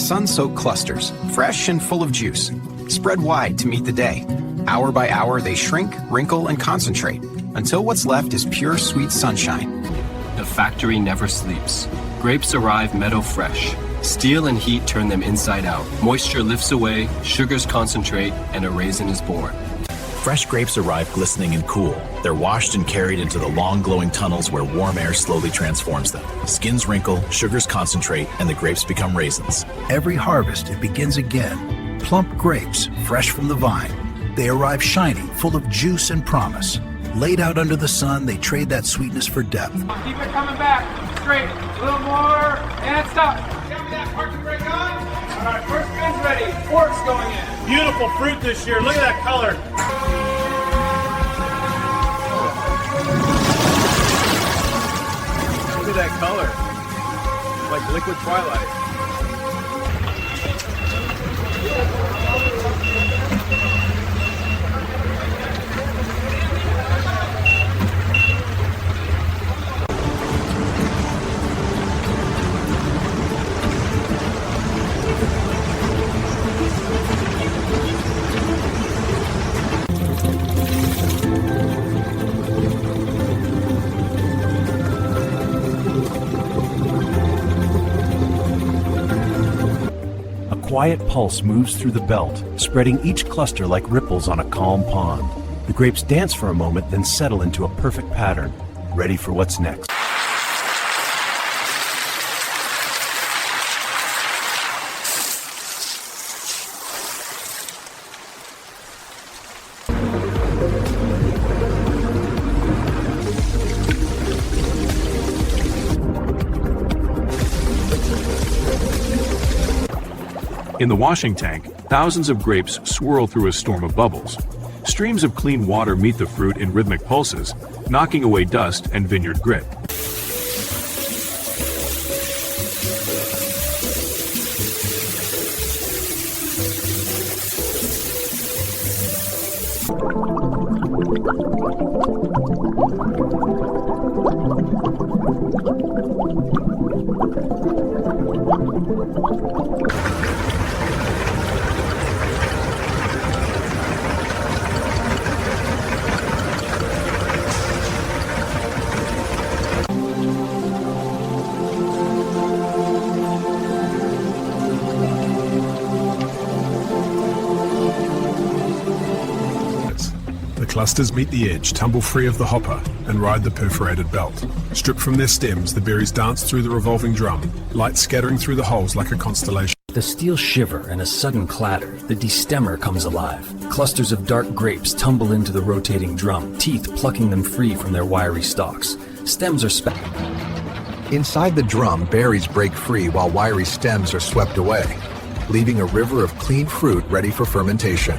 sun-soaked clusters, fresh and full of juice. Spread wide to meet the day. Hour by hour, they shrink, wrinkle, and concentrate until what's left is pure sweet sunshine. The factory never sleeps. Grapes arrive meadow fresh. Steel and heat turn them inside out. Moisture lifts away, sugars concentrate, and a raisin is born. Fresh grapes arrive glistening and cool. They're washed and carried into the long glowing tunnels where warm air slowly transforms them. Skins wrinkle, sugars concentrate, and the grapes become raisins. Every harvest, it begins again. Plump grapes, fresh from the vine. They arrive shiny, full of juice and promise. Laid out under the sun, they trade that sweetness for depth. Keep it coming back. Straight. A little more. And stop. Tell me that parking brake on. All right, first gun's ready. Fork's going in. Beautiful fruit this year. Look at that color. Look at that color. Like liquid twilight. A quiet pulse moves through the belt, spreading each cluster like ripples on a calm pond. The grapes dance for a moment, then settle into a perfect pattern, ready for what's next. In the washing tank, thousands of grapes swirl through a storm of bubbles. Streams of clean water meet the fruit in rhythmic pulses, knocking away dust and vineyard grit. Clusters meet the edge, tumble free of the hopper, and ride the perforated belt. Stripped from their stems, the berries dance through the revolving drum, light scattering through the holes like a constellation. The steel shiver and a sudden clatter, the destemmer comes alive. Clusters of dark grapes tumble into the rotating drum, teeth plucking them free from their wiry stalks. Stems are Inside the drum, berries break free while wiry stems are swept away, leaving a river of clean fruit ready for fermentation.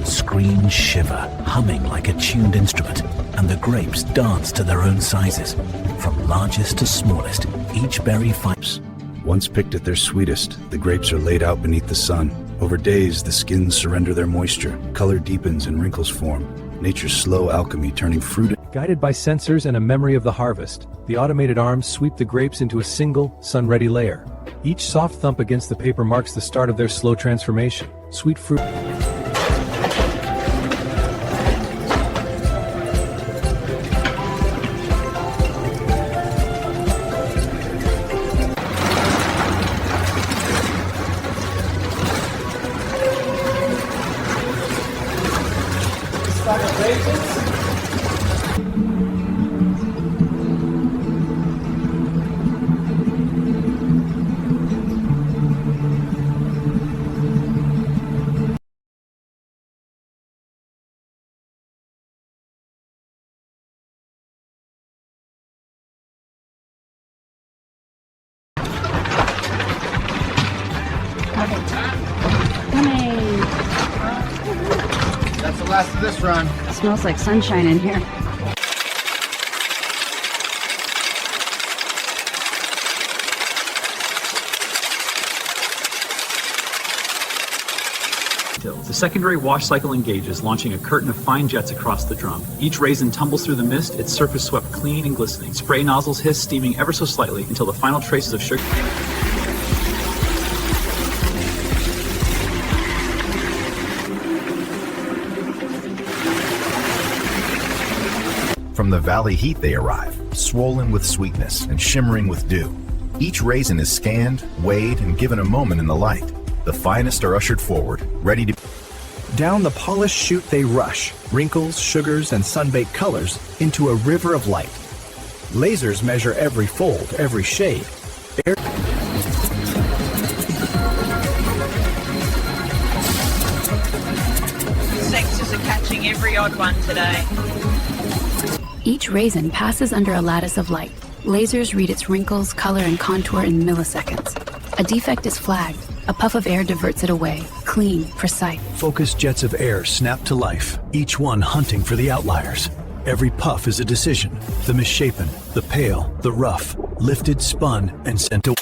Screens shiver, humming like a tuned instrument, and the grapes dance to their own sizes. From largest to smallest, each berry finds. Once picked at their sweetest, the grapes are laid out beneath the sun. Over days, the skins surrender their moisture, color deepens and wrinkles form. Nature's slow alchemy turning fruit. Guided by sensors and a memory of the harvest, the automated arms sweep the grapes into a single, sun-ready layer. Each soft thump against the paper marks the start of their slow transformation. Sweet fruit. That's the last of this run. It smells like sunshine in here. The secondary wash cycle engages, launching a curtain of fine jets across the drum. Each raisin tumbles through the mist, its surface swept clean and glistening. Spray nozzles hiss, steaming ever so slightly until the final traces of sugar... From the valley heat they arrive, swollen with sweetness and shimmering with dew. Each raisin is scanned, weighed, and given a moment in the light. The finest are ushered forward, ready to... Down the polished chute they rush, wrinkles, sugars, and sun-baked colors, into a river of light. Lasers measure every fold, every shade. Sexers are catching every odd one today. Each raisin passes under a lattice of light. Lasers read its wrinkles, color, and contour in milliseconds. A defect is flagged. A puff of air diverts it away. Clean, precise. Focused jets of air snap to life, each one hunting for the outliers. Every puff is a decision. The misshapen, the pale, the rough, lifted, spun, and sent away.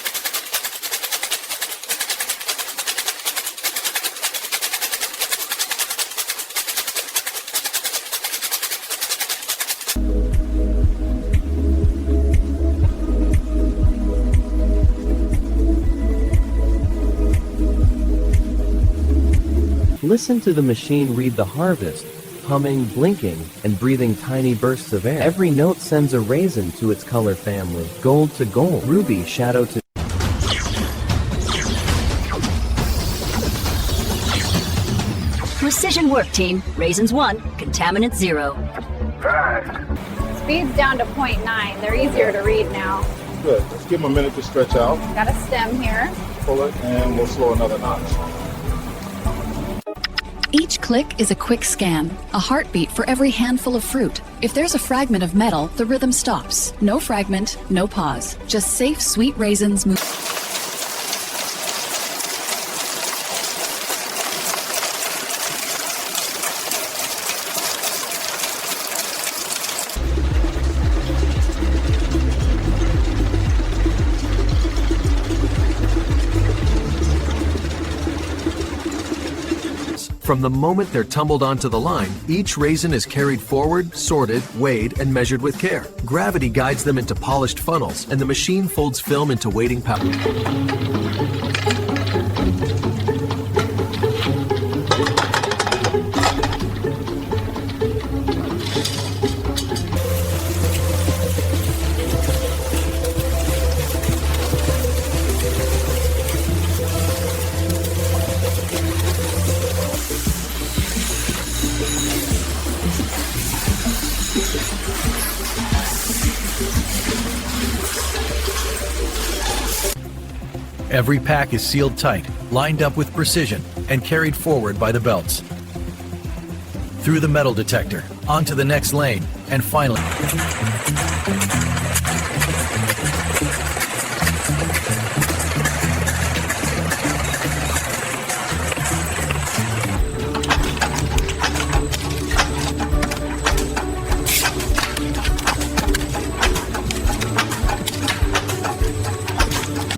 Listen to the machine read the harvest, humming, blinking, and breathing tiny bursts of air. Every note sends a raisin to its color family, gold to gold, ruby shadow to... Precision work, team. Raisins 1, contaminant 0. Speed's down to 0.9. They're easier to read now. Good. Let's give them a minute to stretch out. Got a stem here. Pull it, and we'll slow another notch. Each click is a quick scan, a heartbeat for every handful of fruit. If there's a fragment of metal, the rhythm stops. No fragment, no pause. Just safe, sweet raisins move. From the moment they're tumbled onto the line, each raisin is carried forward, sorted, weighed, and measured with care. Gravity guides them into polished funnels, and the machine folds film into waiting powder. Every pack is sealed tight, lined up with precision, and carried forward by the belts. Through the metal detector, onto the next lane, and finally...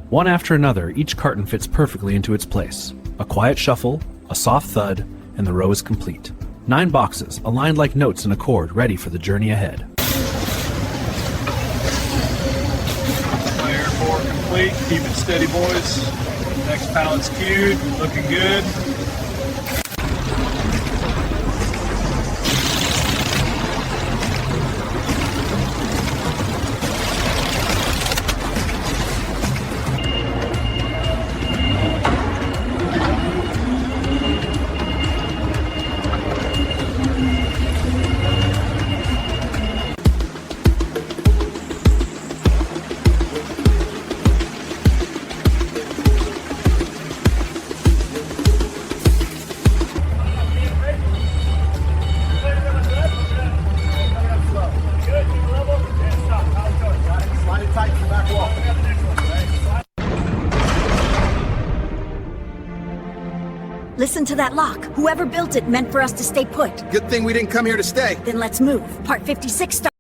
One after another, each carton fits perfectly into its place. A quiet shuffle, a soft thud, and the row is complete. 9 boxes, aligned like notes in a chord, ready for the journey ahead. Layer 4 complete. Keep it steady, boys. Next pallet's queued. Looking good. Listen to that lock. Whoever built it meant for us to stay put. Good thing we didn't come here to stay. Then let's move. Part 56 starts.